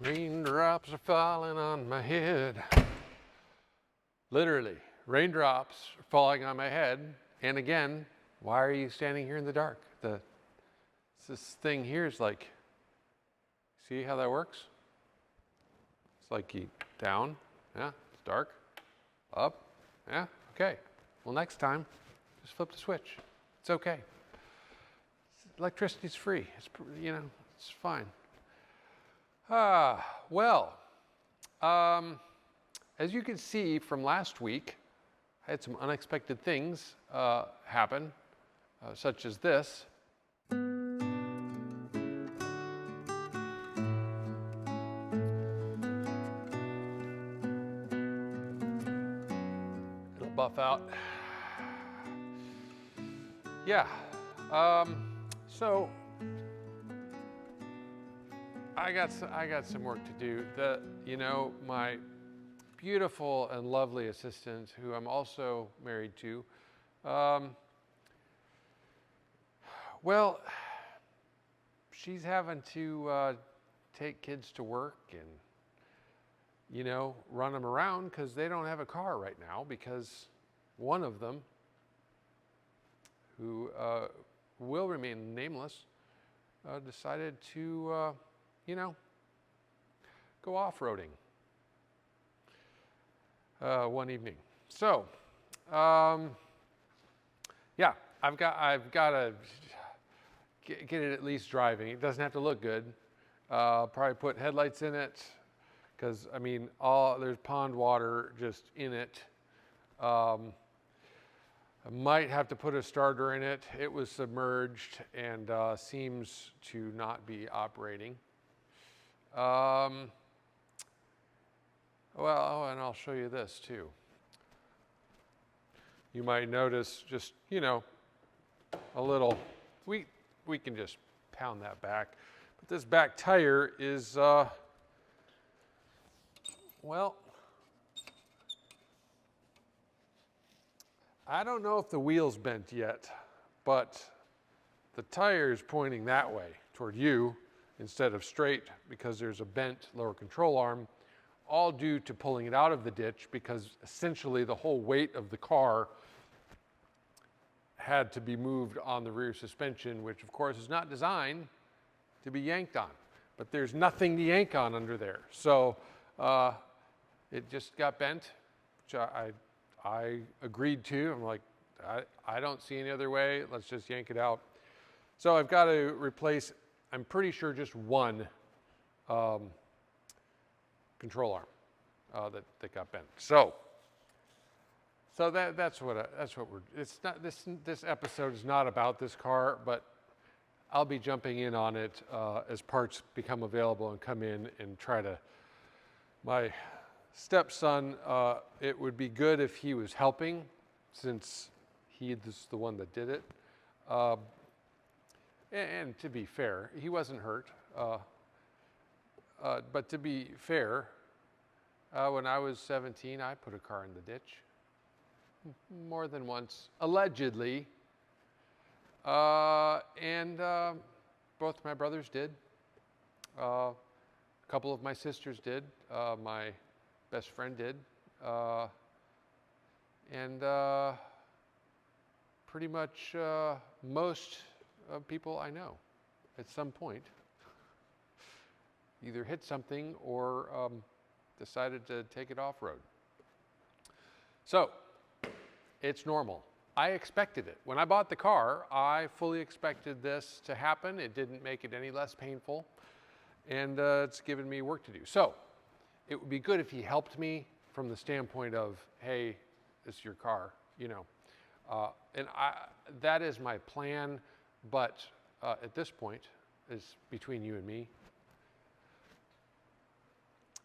Raindrops are falling on my head. Literally, raindrops are falling on my head. And again, why are you standing here in the dark? This thing here is like, see how that works? It's like you down, yeah, it's dark, up, yeah, okay. Well, next time, just flip the switch. It's okay. Electricity's free. It's, it's fine. As you can see from last week, I had some unexpected things happen, such as this. It'll buff out. Yeah. So I got some work to do. My beautiful and lovely assistant, who I'm also married to, well, she's having to take kids to work and run them around because they don't have a car right now, because one of them, who will remain nameless, decided to go off-roading one evening. So, yeah, I've got to get it at least driving. It doesn't have to look good. Probably put headlights in it, because there's pond water just in it. I might have to put a starter in it. It was submerged and seems to not be operating. And I'll show you this too. You might notice just, a little, we can just pound that back. But this back tire is, I don't know if the wheel's bent yet, but the tire is pointing that way toward you instead of straight, because there's a bent lower control arm, all due to pulling it out of the ditch, because essentially the whole weight of the car had to be moved on the rear suspension, which of course is not designed to be yanked on. But there's nothing to yank on under there. So it just got bent, which I agreed to. I'm like, I don't see any other way. Let's just yank it out. So I've got to replace, I'm pretty sure, just one control arm that got bent. So that's what we're. It's not this episode is not about this car, but I'll be jumping in on it as parts become available and come in and try to. My stepson, it would be good if he was helping, since he is the one that did it. And to be fair, he wasn't hurt. But to be fair, when I was 17, I put a car in the ditch more than once, allegedly. And both my brothers did. A couple of my sisters did. My best friend did. And pretty much most people I know at some point either hit something or decided to take it off-road. So it's normal. I expected it. When I bought the car, I fully expected this to happen. It didn't make it any less painful, and it's given me work to do. So it would be good if he helped me from the standpoint of, hey, this is your car, and that is my plan. But at this point, is between you and me,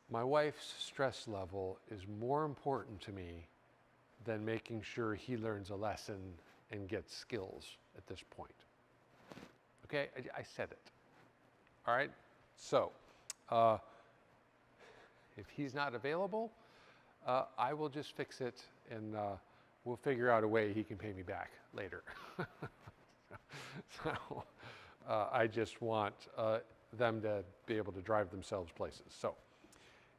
my wife's stress level is more important to me than making sure he learns a lesson and gets skills at this point. Okay, I said it. All right, so if he's not available, I will just fix it, and we'll figure out a way he can pay me back later. So I just want them to be able to drive themselves places. So,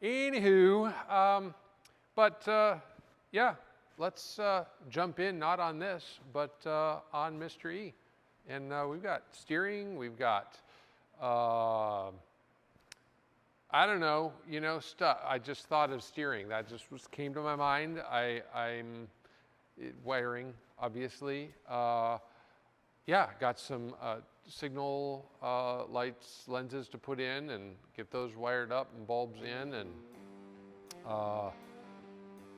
anywho, yeah, let's jump in, not on this, but on Mr.E. And we've got steering, we've got, I don't know, stuff. I just thought of steering. That just came to my mind. I'm wiring, obviously. Yeah, got some signal lights, lenses to put in and get those wired up and bulbs in, and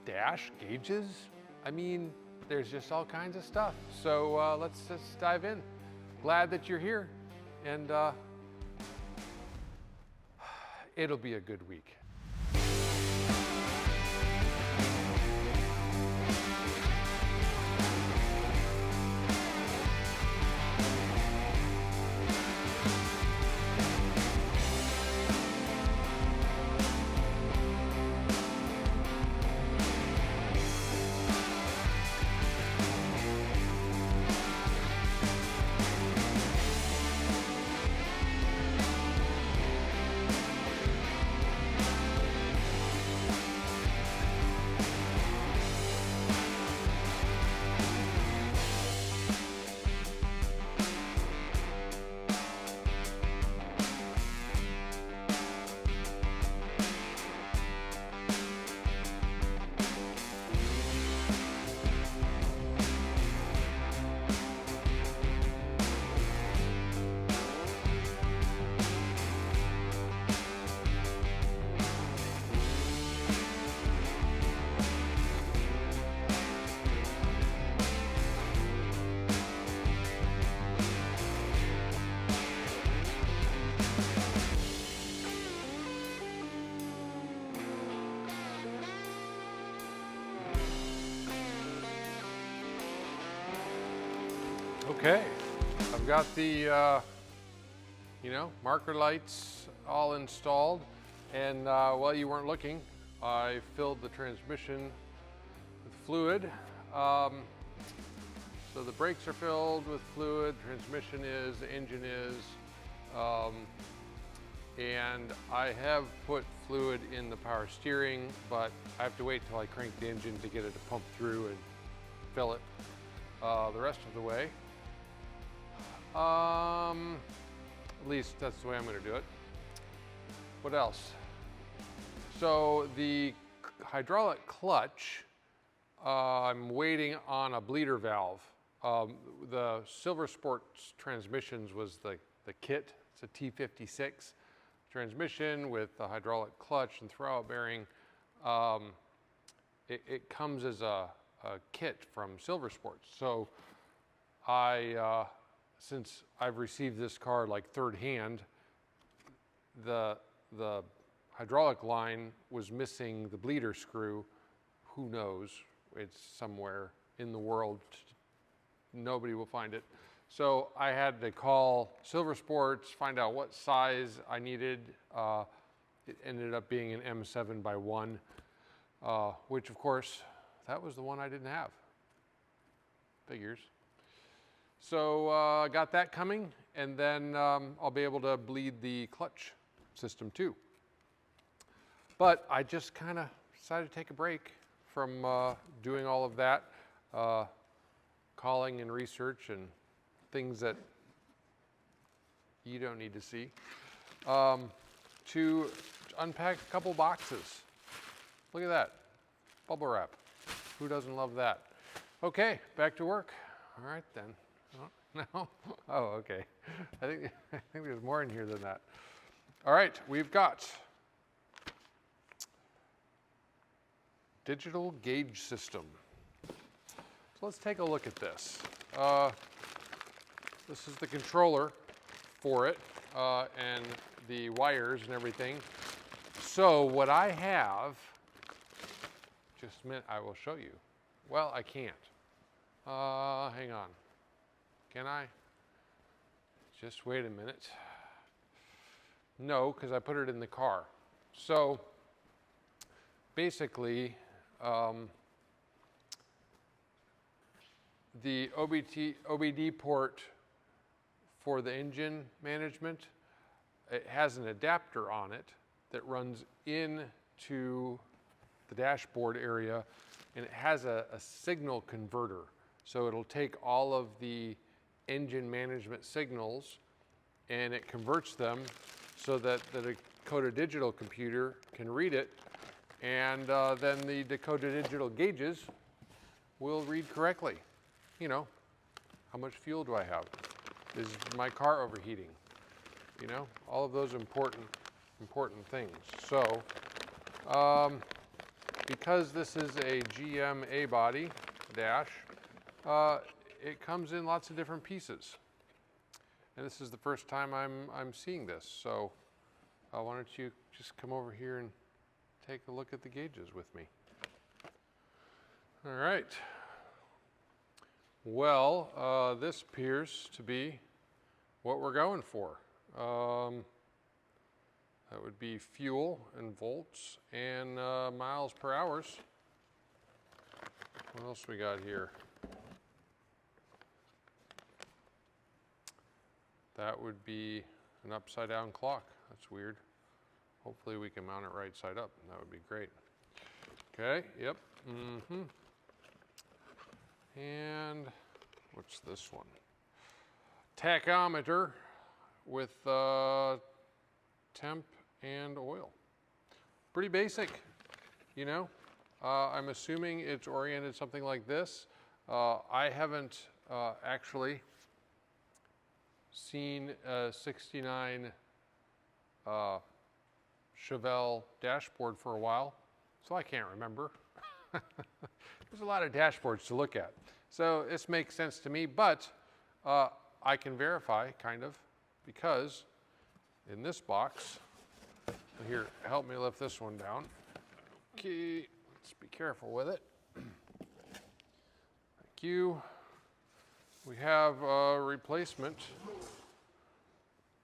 dash gauges. I mean, there's just all kinds of stuff. So let's just dive in. Glad that you're here, and it'll be a good week. Okay, I've got the, marker lights all installed, and while you weren't looking, I filled the transmission with fluid. So the brakes are filled with fluid, transmission is, the engine is, and I have put fluid in the power steering, but I have to wait till I crank the engine to get it to pump through and fill it the rest of the way. At least that's the way I'm going to do it. What else? So the hydraulic clutch, I'm waiting on a bleeder valve. The Silver Sports transmissions was the kit. It's a T56 transmission with the hydraulic clutch and throwout bearing. It comes as a kit from Silver Sports. So since I've received this car like third hand, the hydraulic line was missing the bleeder screw. Who knows? It's somewhere in the world. Nobody will find it. So I had to call Silver Sports, find out what size I needed. It ended up being an M7 by 1, which of course, that was the one I didn't have. Figures. So I got that coming, and then I'll be able to bleed the clutch system too. But I just kind of decided to take a break from doing all of that, calling and research and things that you don't need to see, to unpack a couple boxes. Look at that, bubble wrap. Who doesn't love that? Okay, back to work. All right then. No? Oh, okay. I think there's more in here than that. All right, we've got digital gauge system. So let's take a look at this. This is the controller for it, and the wires and everything. So what I have, just a minute, I will show you. Well, I can't. Hang on. Can I? Just wait a minute. No, because I put it in the car. So basically, the OBD port for the engine management it has an adapter on it that runs into the dashboard area, and it has a signal converter. So it'll take all of the engine management signals and it converts them so that the Dakota Digital computer can read it, and then the Dakota Digital gauges will read correctly. You know, how much fuel do I have? Is my car overheating? You know, all of those important things. So, because this is a GM A-body dash, it comes in lots of different pieces. And this is the first time I'm seeing this. So, why don't you just come over here and take a look at the gauges with me. All right. Well, this appears to be what we're going for. That would be fuel in volts and miles per hour. What else we got here? That would be an upside down clock. That's weird. Hopefully we can mount it right side up. That would be great. Okay, yep. And what's this one? Tachometer with temp and oil. Pretty basic, you know. I'm assuming it's oriented something like this. I haven't actually seen a 69 Chevelle dashboard for a while, so I can't remember. There's a lot of dashboards to look at. So this makes sense to me, but I can verify, kind of, because in this box, here, help me lift this one down. Okay, let's be careful with it. Thank you. We have a replacement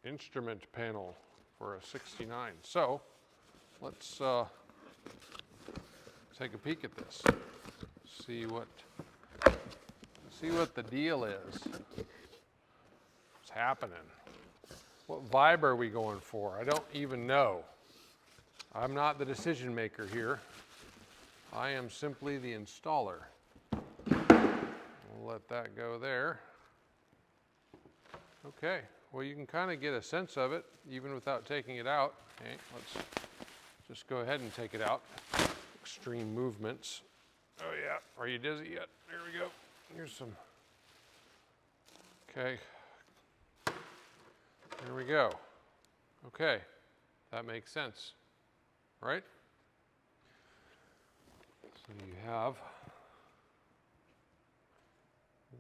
instrument panel for a 69. So let's take a peek at this. See what the deal is. What's happening? What vibe are we going for? I don't even know. I'm not the decision maker here. I am simply the installer. We'll let that go there. Okay, well, you can kind of get a sense of it even without taking it out. Okay, let's just go ahead and take it out. Extreme movements. Oh yeah, are you dizzy yet? There we go. Here's some. Okay. There we go. Okay, that makes sense, right? So you have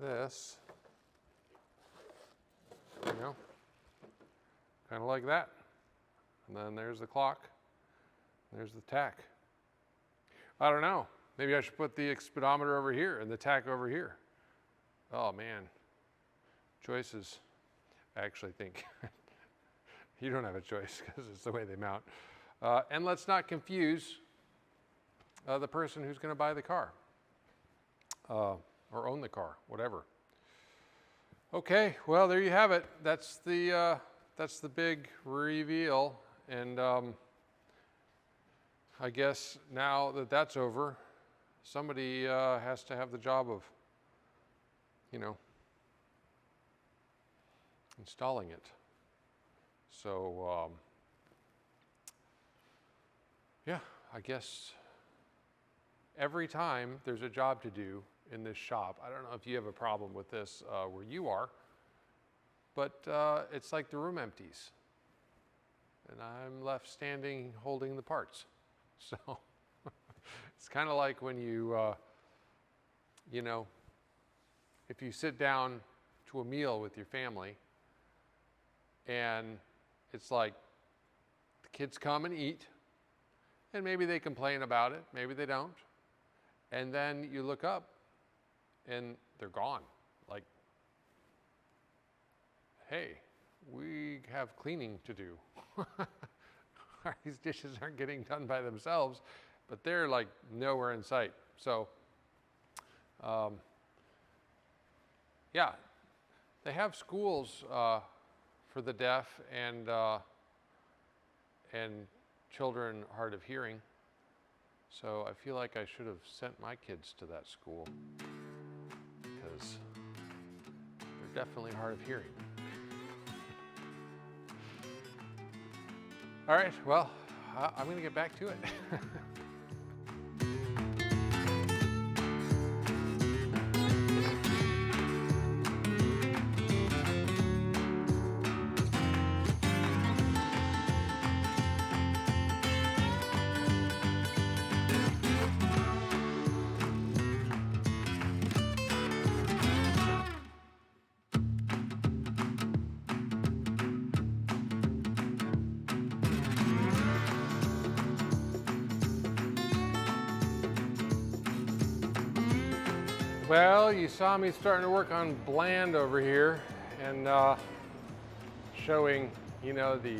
this, you know, kind of like that. And then there's the clock, there's the tach. I don't know, maybe I should put the speedometer over here and the tach over here. Oh man, choices. I actually think you don't have a choice because it's the way they mount. And let's not confuse the person who's going to buy the car or own the car, whatever. Okay, well, there you have it. That's the big reveal. And I guess now that that's over, somebody has to have the job of, you know, installing it. So, yeah, I guess every time there's a job to do in this shop, I don't know if you have a problem with this where you are, but it's like the room empties. And I'm left standing holding the parts. So, it's kind of like when you, you know, if you sit down to a meal with your family, and it's like the kids come and eat, and maybe they complain about it, maybe they don't. And then you look up, and they're gone. Like, hey, we have cleaning to do. These dishes aren't getting done by themselves, but they're like nowhere in sight. So, yeah, they have schools for the deaf and and children hard of hearing. So I feel like I should have sent my kids to that school because they're definitely hard of hearing. All right, well, I'm going to get back to it. Well, you saw me starting to work on bland over here and showing, you know, the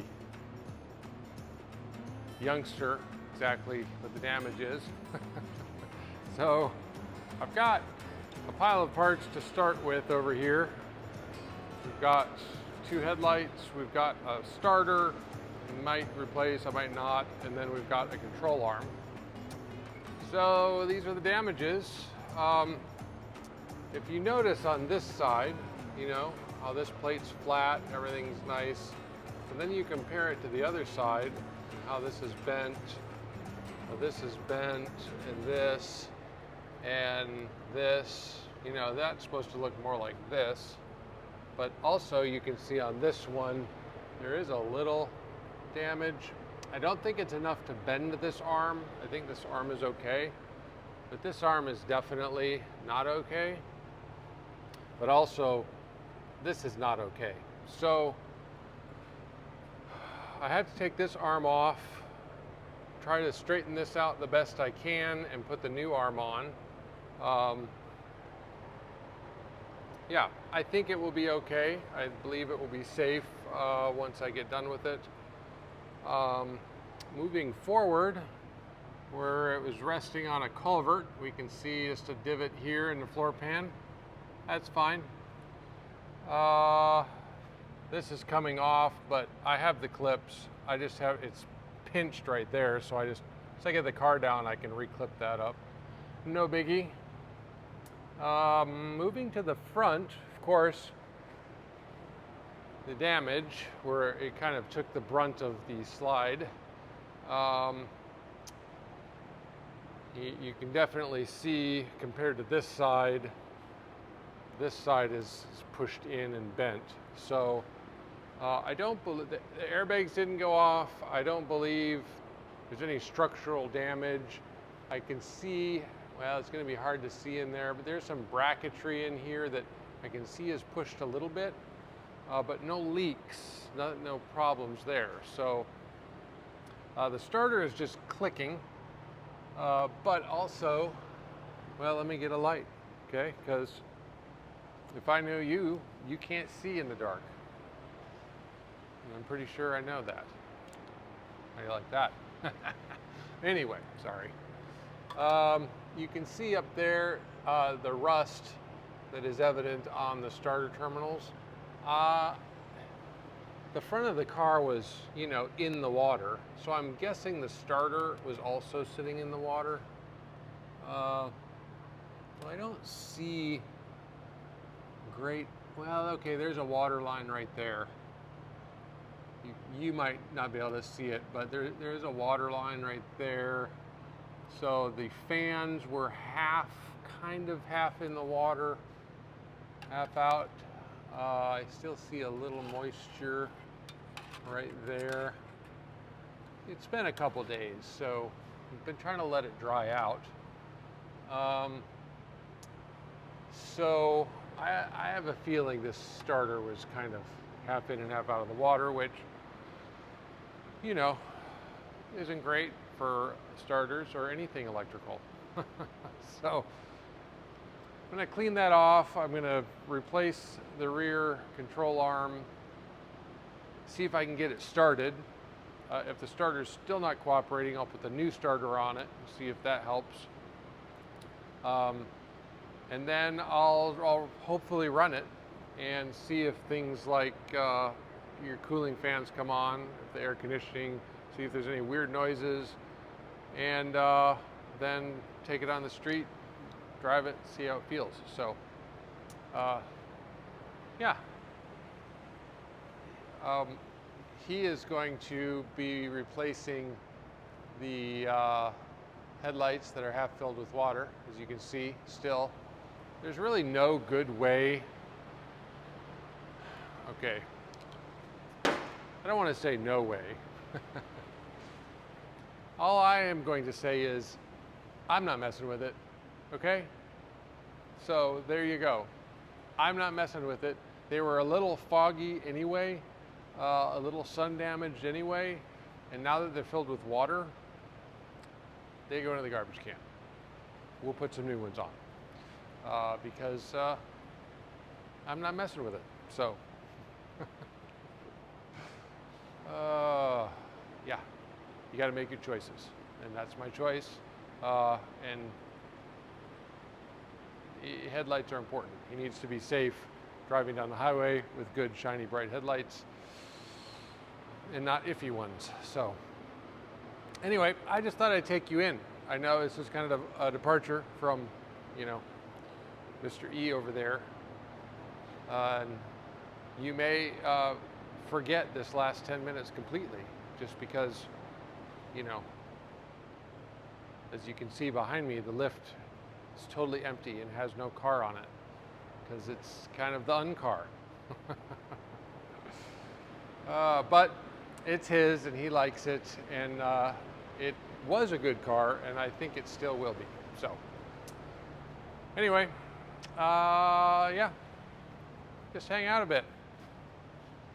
youngster exactly what the damage is. So I've got a pile of parts to start with over here. We've got 2 headlights, we've got a starter, I might replace, I might not, and then we've got a control arm. So these are the damages. If you notice on this side, you know, how this plate's flat, everything's nice, and then you compare it to the other side, how this is bent, how this is bent, and this, you know, that's supposed to look more like this. But also you can see on this one, there is a little damage. I don't think it's enough to bend this arm. I think this arm is okay, but this arm is definitely not okay. But also, this is not okay. So I had to take this arm off, try to straighten this out the best I can, and put the new arm on. Yeah, I think it will be okay. I believe it will be safe once I get done with it. Moving forward, where it was resting on a culvert, we can see just a divot here in the floor pan. That's fine. This is coming off, but I have the clips. I just have, it's pinched right there, so I just, once I get the car down, I can reclip that up. No biggie. Moving to the front, of course, the damage, where it kind of took the brunt of the slide. You can definitely see, compared to this side is pushed in and bent. So I don't believe the airbags didn't go off. I don't believe there's any structural damage. I can see, well, it's going to be hard to see in there, but there's some bracketry in here that I can see is pushed a little bit, but no leaks, no problems there. So the starter is just clicking, but also, well, let me get a light, okay? Because if I knew you, you can't see in the dark. And I'm pretty sure I know that. How do you like that? Anyway, sorry. You can see up there the rust that is evident on the starter terminals. The front of the car was, you know, in the water, so I'm guessing the starter was also sitting in the water. So I don't see great, well, okay, there's a water line right there. You might not be able to see it, but there's a water line right there. So the fans were kind of half in the water, half out. I still see a little moisture right there. It's been a couple days, so I've been trying to let it dry out. So I have a feeling this starter was kind of half in and half out of the water, which, you know, isn't great for starters or anything electrical. So I'm going to clean that off. I'm going to replace the rear control arm, see if I can get it started. If the starter's still not cooperating, I'll put the new starter on it and see if that helps. And then I'll hopefully run it and see if things like your cooling fans come on, if the air conditioning see if there's any weird noises, and then take it on the street, drive it, see how it feels. So, yeah. He is going to be replacing the headlights that are half filled with water, as you can see still. There's really no good way. Okay. I don't want to say no way. All I am going to say is I'm not messing with it, okay? So there you go. I'm not messing with it. They were a little foggy anyway, a little sun damaged anyway, and now that they're filled with water, they go into the garbage can. We'll put some new ones on because I'm not messing with it. So, yeah, you got to make your choices, and that's my choice. And headlights are important. He needs to be safe driving down the highway with good, shiny, bright headlights, and not iffy ones. So, anyway, I just thought I'd take you in. I know this is kind of a departure from, you know, Mr.E over there. You may forget this last 10 minutes completely, just because, you know, as you can see behind me, the lift is totally empty and has no car on it, because it's kind of the uncar. But it's his and he likes it, and it was a good car, and I think it still will be. So anyway, yeah, just hang out a bit,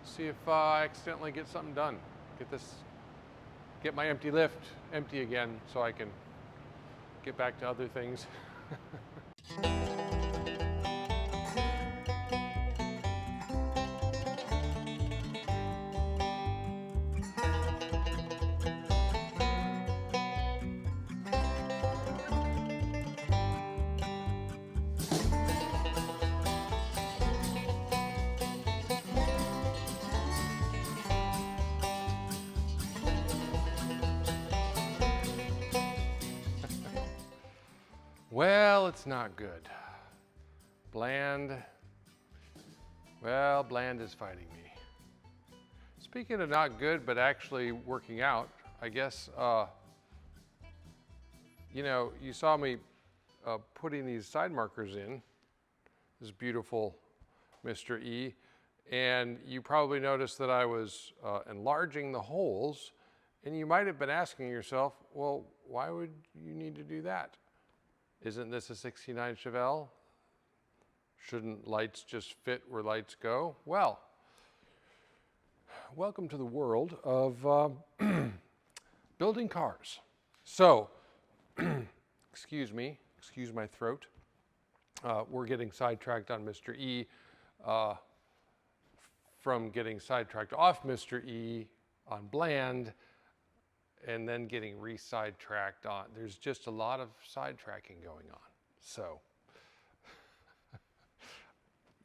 see if I accidentally get something done, get my empty lift empty again so I can get back to other things. Well, it's not good. Bland. Well, Bland is fighting me. Speaking of not good, but actually working out, I guess, you know, you saw me putting these side markers in, this beautiful Mr.E, and you probably noticed that I was enlarging the holes, and you might have been asking yourself, well, why would you need to do that? Isn't this a 69 Chevelle? Shouldn't lights just fit where lights go? Well, welcome to the world of building cars. So, excuse me, excuse my throat. We're getting sidetracked on Mr.E from getting sidetracked off Mr.E on Bland, and then getting re-sidetracked on. There's just a lot of sidetracking going on. So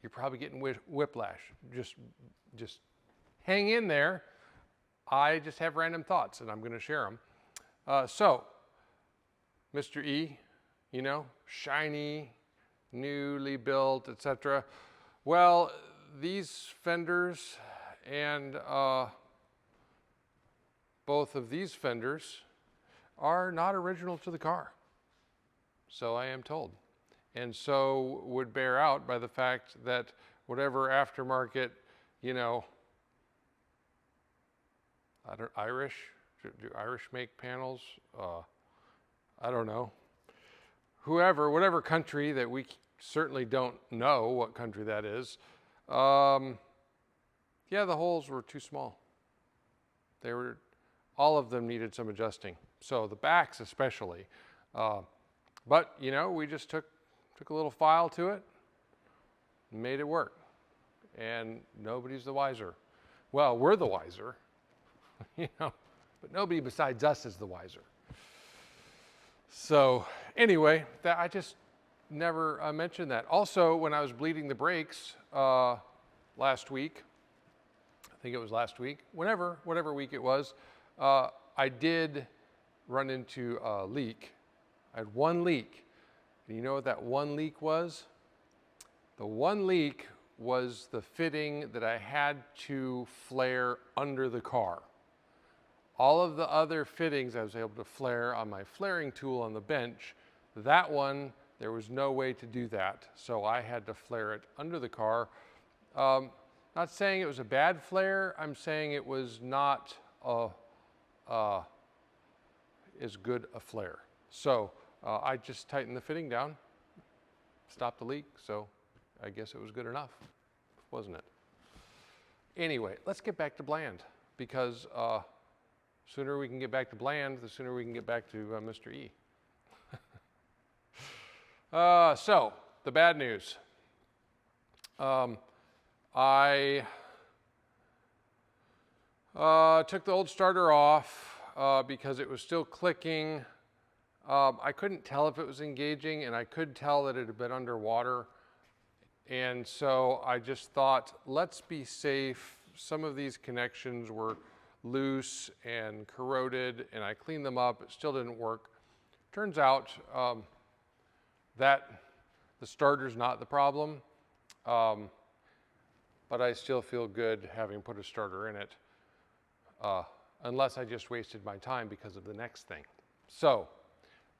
you're probably getting whiplash. Just hang in there. I just have random thoughts and I'm gonna share them. So Mr.E, you know, shiny, newly built, etc. Well, these fenders and both of these fenders are not original to the car, so I am told, and so would bear out by the fact that whatever aftermarket, you know, Irish, do Irish make panels? I don't know. Whatever country that we certainly don't know what country that is, yeah, the holes were too small. All of them needed some adjusting. So the backs especially. But, you know, we just took a little file to it and made it work. And nobody's the wiser. Well, we're the wiser, you know, but nobody besides us is the wiser. So anyway, I just never mentioned that. Also, when I was bleeding the brakes last week, I think it was last week, whatever week it was, I did run into a leak. I had one leak. And you know what that one leak was? The one leak was the fitting that I had to flare under the car. All of the other fittings I was able to flare on my flaring tool on the bench. That one, there was no way to do that. So I had to flare it under the car. Not saying it was a bad flare. I'm saying it was not as good a flare. So I just tightened the fitting down, stopped the leak. So I guess it was good enough, wasn't it? Anyway, let's get back to bland, because sooner we can get back to bland, the sooner we can get back to Mr.E. So, the bad news. I took the old starter off because it was still clicking. I couldn't tell if it was engaging, and I could tell that it had been underwater. And so I just thought, let's be safe. Some of these connections were loose and corroded, and I cleaned them up. It still didn't work. Turns out that the starter's not the problem, but I still feel good having put a starter in it, unless I just wasted my time because of the next thing. So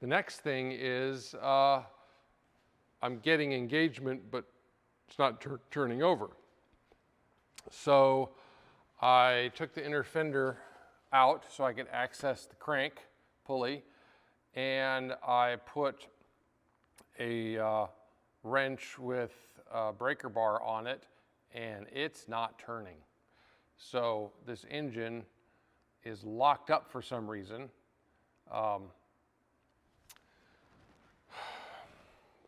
the next thing is I'm getting engagement, but it's not turning over. So I took the inner fender out so I could access the crank pulley, and I put a wrench with a breaker bar on it, and it's not turning. So this engine is locked up for some reason.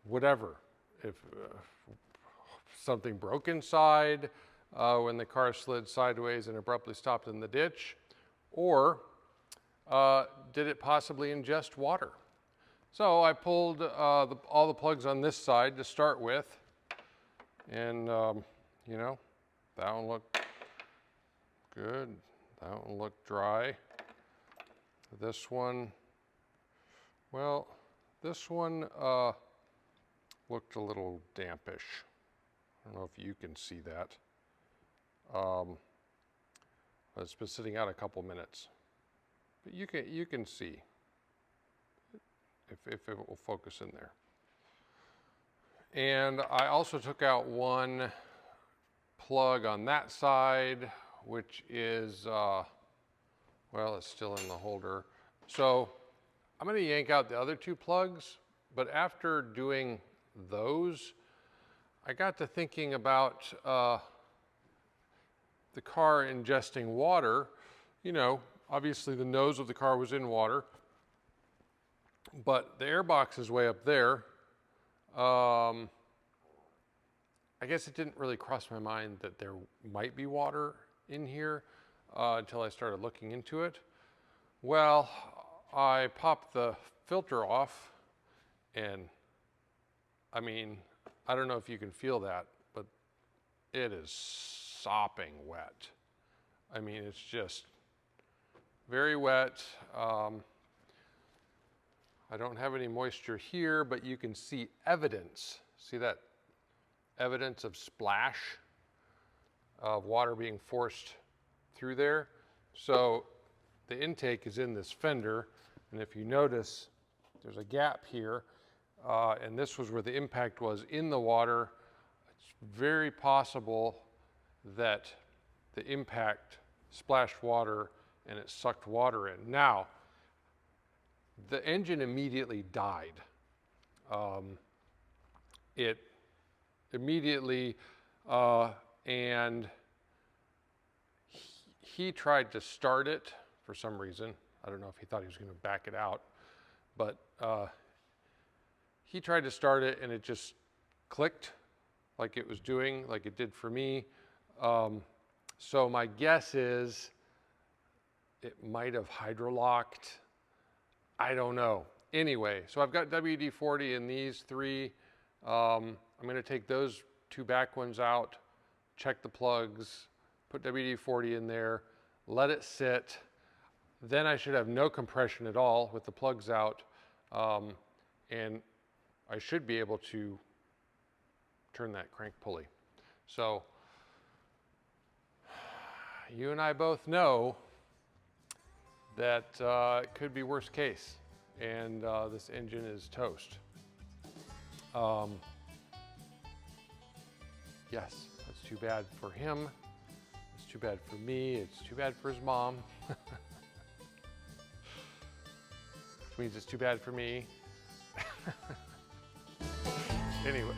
Whatever. If something broke inside when the car slid sideways and abruptly stopped in the ditch, or did it possibly ingest water? So I pulled all the plugs on this side to start with, and you know, that one looked good, that one looked dry. This one, well, this one looked a little dampish. I don't know if you can see that. It's been sitting out a couple minutes, but you can see if it will focus in there. And I also took out one plug on that side, which is well, it's still in the holder. So I'm going to yank out the other two plugs, but after doing those, I got to thinking about the car ingesting water. You know, obviously the nose of the car was in water, but the air box is way up there. I guess it didn't really cross my mind that there might be water in here until I started looking into it. Well, I popped the filter off, and I mean, I don't know if you can feel that, but it is sopping wet. I mean, it's just very wet. I don't have any moisture here, but you can see evidence. See that evidence of splash of water being forced through there? So the intake is in this fender, and if you notice, there's a gap here, and this was where the impact was in the water. It's very possible that the impact splashed water and it sucked water in. Now, the engine immediately died. It immediately, and he tried to start it for some reason. I don't know if he thought he was going to back it out, but he tried to start it and it just clicked like it was doing, like it did for me. So my guess is it might have hydrolocked. I don't know. Anyway, so I've got WD-40 in these three. I'm going to take those two back ones out, check the plugs, put WD-40 in there, let it sit. then I should have no compression at all with the plugs out, and I should be able to turn that crank pulley. So you and I both know that it could be worst case, and this engine is toast. Yes, that's too bad for him. It's too bad for me. It's too bad for his mom. Which means it's too bad for me. Anyway.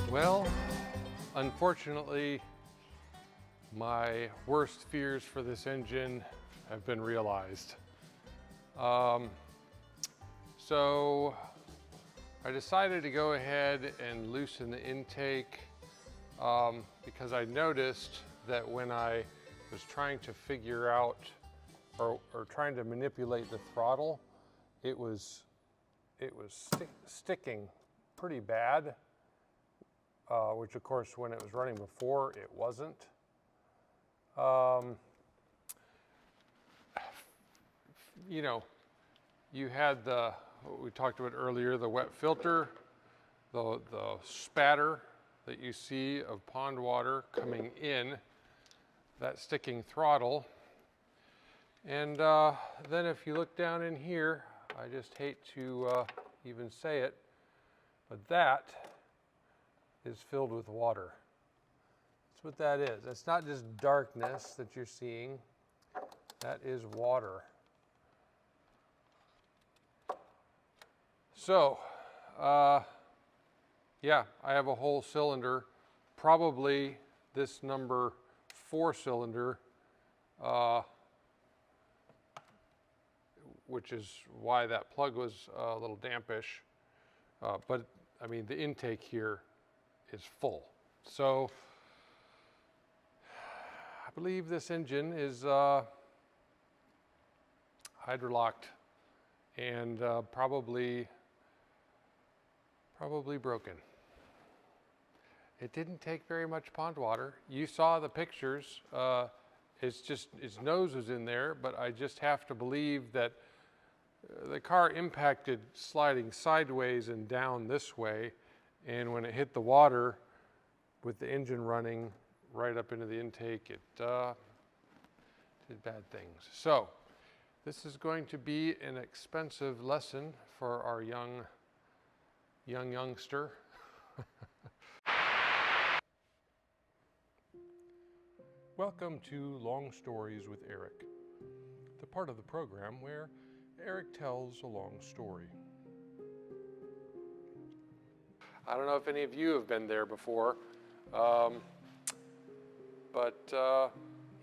Well, unfortunately, my worst fears for this engine have been realized. So I decided to go ahead and loosen the intake because I noticed that when I was trying to figure out or trying to manipulate the throttle, it was sticking pretty bad. Which of course when it was running before, it wasn't. You know, you had what we talked about earlier, the wet filter, the spatter that you see of pond water coming in, that sticking throttle. And then if you look down in here, I just hate to even say it, but that is filled with water. That's what that is. It's not just darkness that you're seeing. That is water. So, yeah, I have a whole cylinder, probably this number 4 cylinder, which is why that plug was a little dampish. But I mean, the intake here is full. So I believe this engine is hydrolocked and probably broken. It didn't take very much pond water. You saw the pictures. It's just its nose was in there, but I just have to believe that the car impacted sliding sideways and down this way. And when it hit the water with the engine running right up into the intake, it did bad things. So this is going to be an expensive lesson for our youngster. Welcome to Long Stories with Eric, the part of the program where Eric tells a long story. I don't know if any of you have been there before, but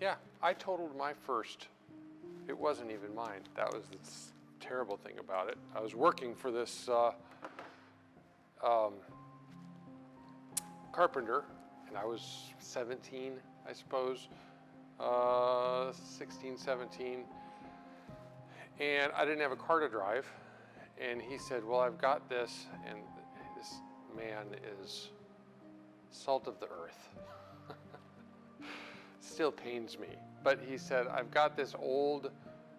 yeah, I totaled my first. It wasn't even mine. That was the terrible thing about it. I was working for this carpenter, and I was 17, I suppose, 16, 17, and I didn't have a car to drive, and he said, well, I've got this, and this man is salt of the earth. Still pains me. But he said, I've got this old,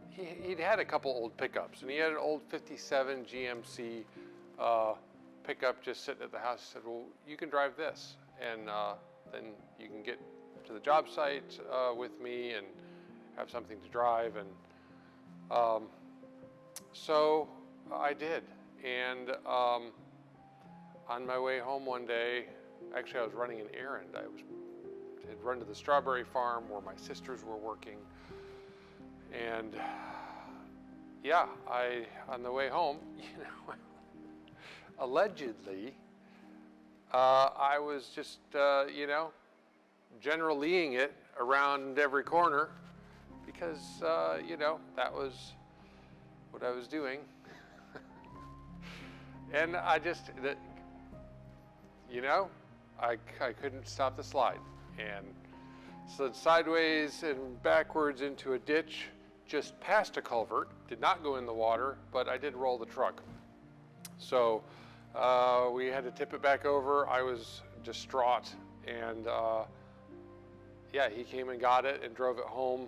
he'd had a couple old pickups, and he had an old 57 GMC pickup just sitting at the house. He said, well, you can drive this, and then you can get to the job site with me and have something to drive. And so I did. And on my way home one day, actually I was running an errand. I had run to the strawberry farm where my sisters were working. And yeah, on the way home, allegedly, I was just, General Leeing it around every corner because, that was what I was doing. And I couldn't stop the slide and slid sideways and backwards into a ditch, just past a culvert, did not go in the water, but I did roll the truck. So we had to tip it back over. I was distraught, and yeah, he came and got it and drove it home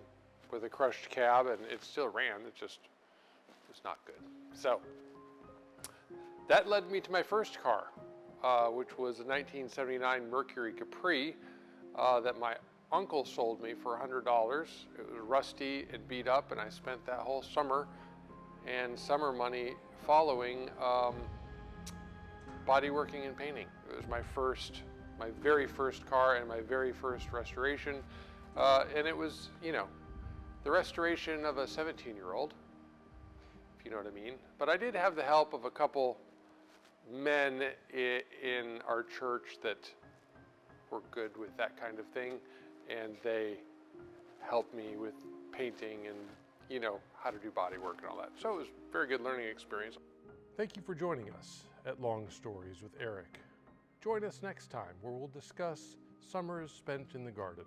with a crushed cab, and it still ran. It just was not good. So that led me to my first car, which was a 1979 Mercury Capri that my uncle sold me for $100. It was rusty and beat up, and I spent that whole summer and summer money following body working and painting. It was my very first car and my very first restoration, and it was, the restoration of a 17-year-old, if you know what I mean. But I did have the help of a couple men in our church that were good with that kind of thing, and they helped me with painting and how to do body work and all that. So it was a very good learning experience. Thank you for joining us at Long Stories with Eric. Join us next time where we'll discuss summers spent in the garden.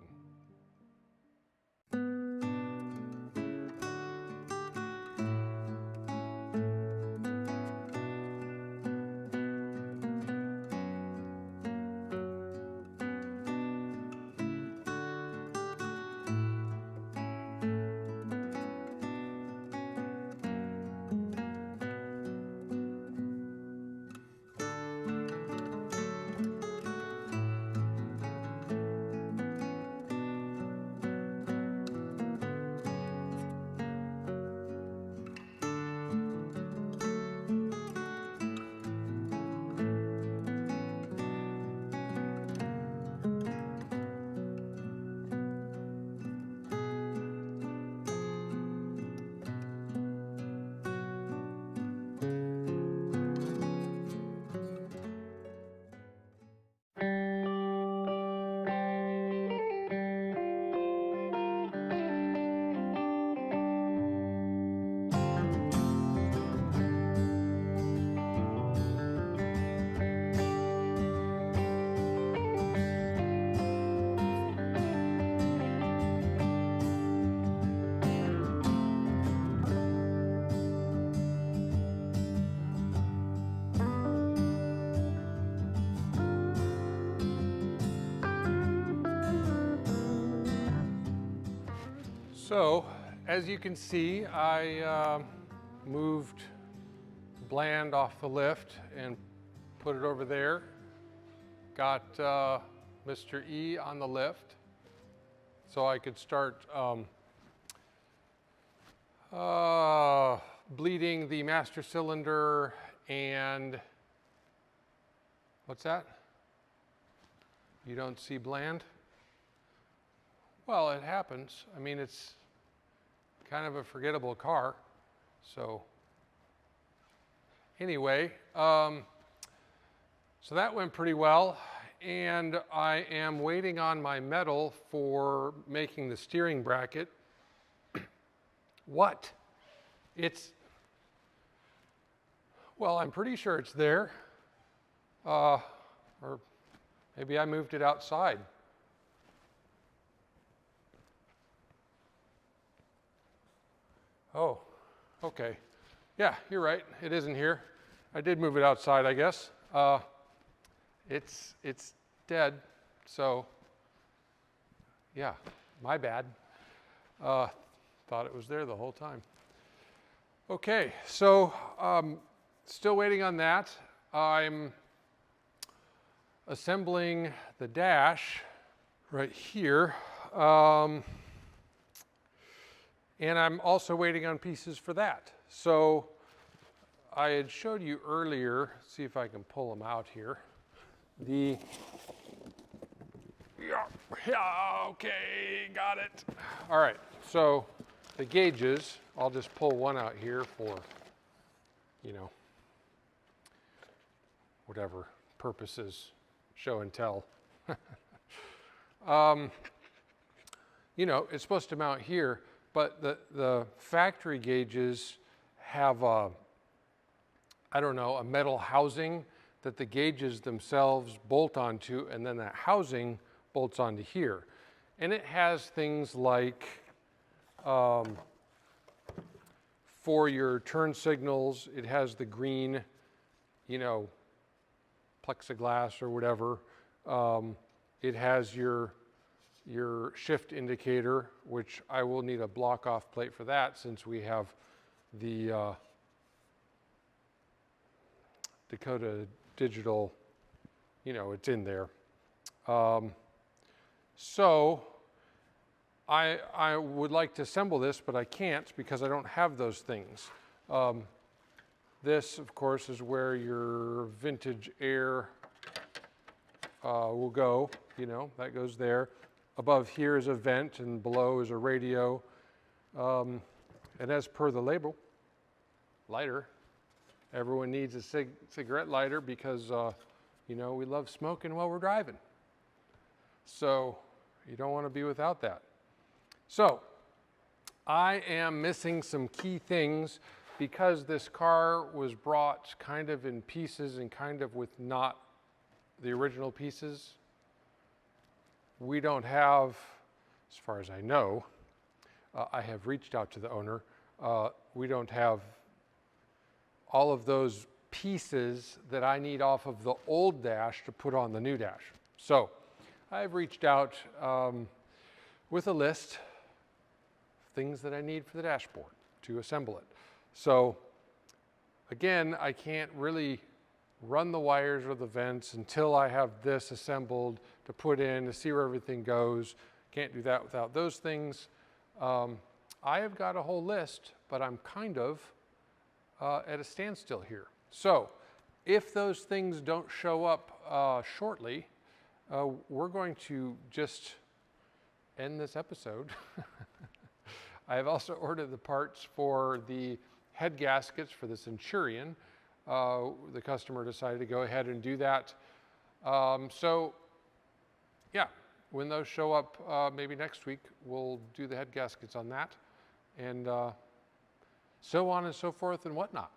So, as you can see, I moved Bland off the lift and put it over there. Got Mr.E on the lift so I could start bleeding the master cylinder and, what's that? You don't see Bland? Well, it happens. I mean, it's kind of a forgettable car. So anyway, so that went pretty well. And I am waiting on my metal for making the steering bracket. What? Well, I'm pretty sure it's there. Or maybe I moved it outside. Oh, okay. Yeah, you're right. It isn't here. I did move it outside, I guess. It's dead. So, yeah, my bad. Thought it was there the whole time. Okay, so still waiting on that. I'm assembling the dash right here. And I'm also waiting on pieces for that. So I had showed you earlier, see if I can pull them out here. Yeah, okay, got it. All right, so the gauges, I'll just pull one out here for, you know, whatever purposes, show and tell. You know, it's supposed to mount here, but the factory gauges have a, I don't know, a metal housing that the gauges themselves bolt onto, and then that housing bolts onto here. And it has things like, for your turn signals, it has the green, you know, plexiglass or whatever. It has your shift indicator, which I will need a block off plate for that since we have the Dakota Digital, you know, it's in there. So I would like to assemble this, but I can't because I don't have those things. This, of course, is where your vintage air will go, you know, that goes there. Above here is a vent and below is a radio. And as per the label, lighter. Everyone needs a cigarette lighter because, you know, we love smoking while we're driving. So you don't want to be without that. So I am missing some key things because this car was brought kind of in pieces and kind of with not the original pieces. We don't have, as far as I know, I have reached out to the owner, we don't have all of those pieces that I need off of the old dash to put on the new dash. So I've reached out with a list of things that I need for the dashboard to assemble it. So again, I can't really run the wires or the vents until I have this assembled to put in to see where everything goes. Can't do that without those things. I have got a whole list, but I'm kind of at a standstill here. So if those things don't show up shortly, we're going to just end this episode. I have also ordered the parts for the head gaskets for the Centurion. The customer decided to go ahead and do that. So yeah, when those show up maybe next week, we'll do the head gaskets on that, and so on and so forth and whatnot.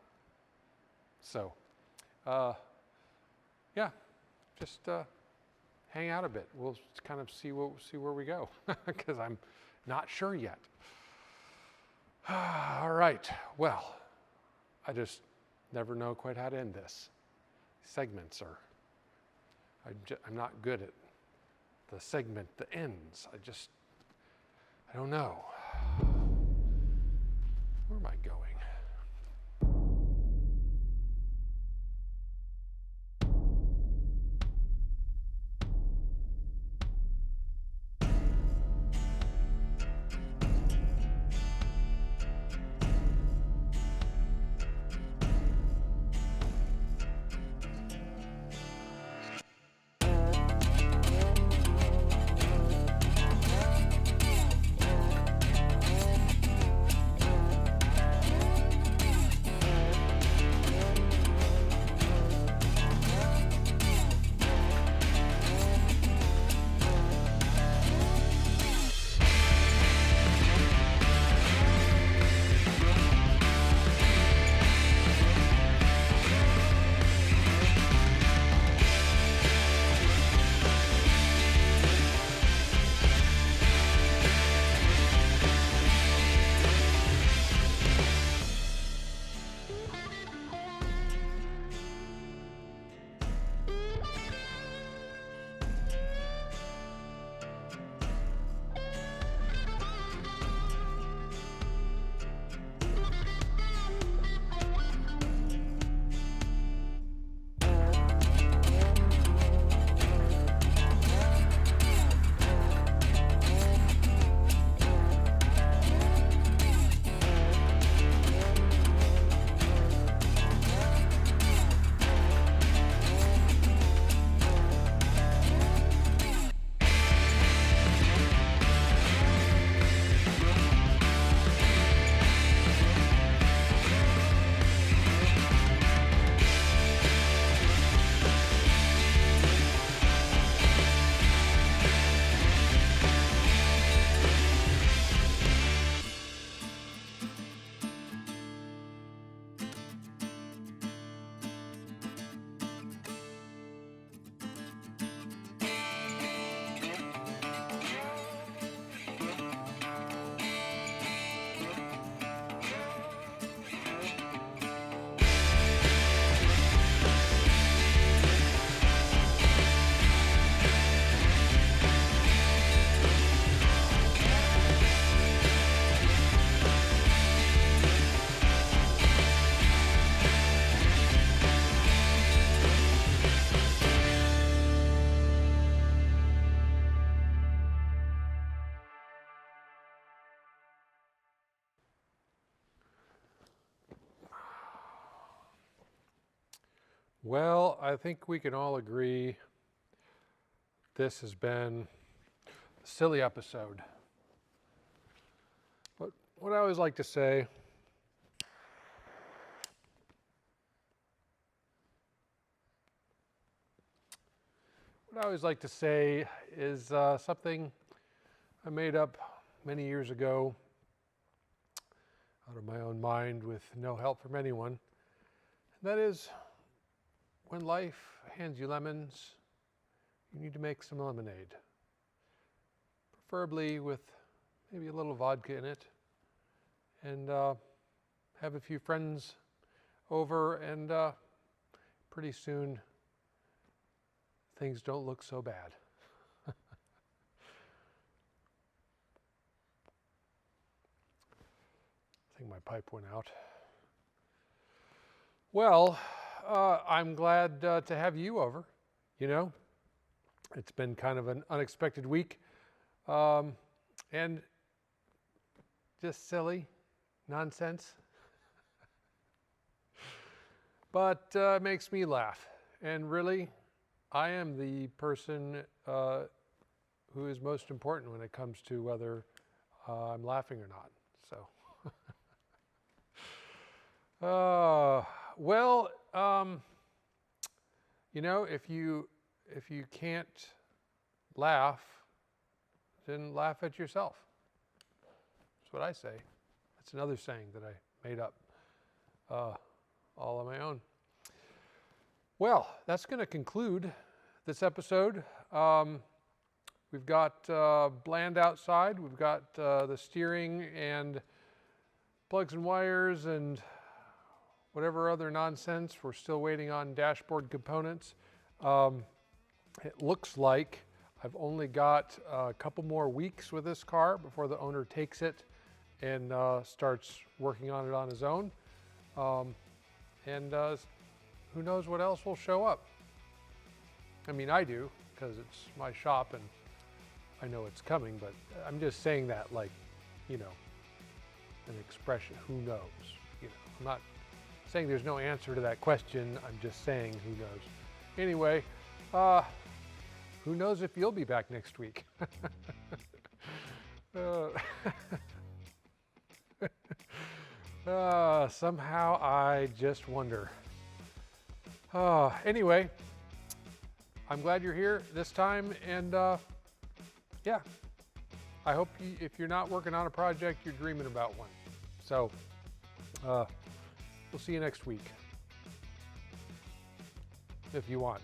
So yeah, just hang out a bit. We'll kind of see where we go because I'm not sure yet. All right, well, I just never know quite how to end this. Segments are, I'm not good at the segment, the ends. I don't know. Where am I going? Well, I think we can all agree this has been a silly episode. But what I always like to say, is something I made up many years ago out of my own mind with no help from anyone. And that is, when life hands you lemons, you need to make some lemonade. Preferably with maybe a little vodka in it. And have a few friends over, and pretty soon things don't look so bad. I think my pipe went out. Well, I'm glad to have you over. You know, it's been kind of an unexpected week, and just silly nonsense, but it makes me laugh. And really, I am the person who is most important when it comes to whether I'm laughing or not. So. Well, you know, if you can't laugh, then laugh at yourself. That's what I say. That's another saying that I made up all on my own. Well, that's going to conclude this episode. We've got bland outside. We've got the steering and plugs and wires and whatever other nonsense. We're still waiting on dashboard components. It looks like I've only got a couple more weeks with this car before the owner takes it and starts working on it on his own. And who knows what else will show up. I mean, I do, because it's my shop and I know it's coming, but I'm just saying that like, you know, an expression, who knows? You know, I'm not saying there's no answer to that question. I'm just saying who knows. Anyway, who knows if you'll be back next week? Somehow I just wonder. Anyway, I'm glad you're here this time, and yeah, I hope if you're not working on a project, you're dreaming about one. So we'll see you next week, if you want.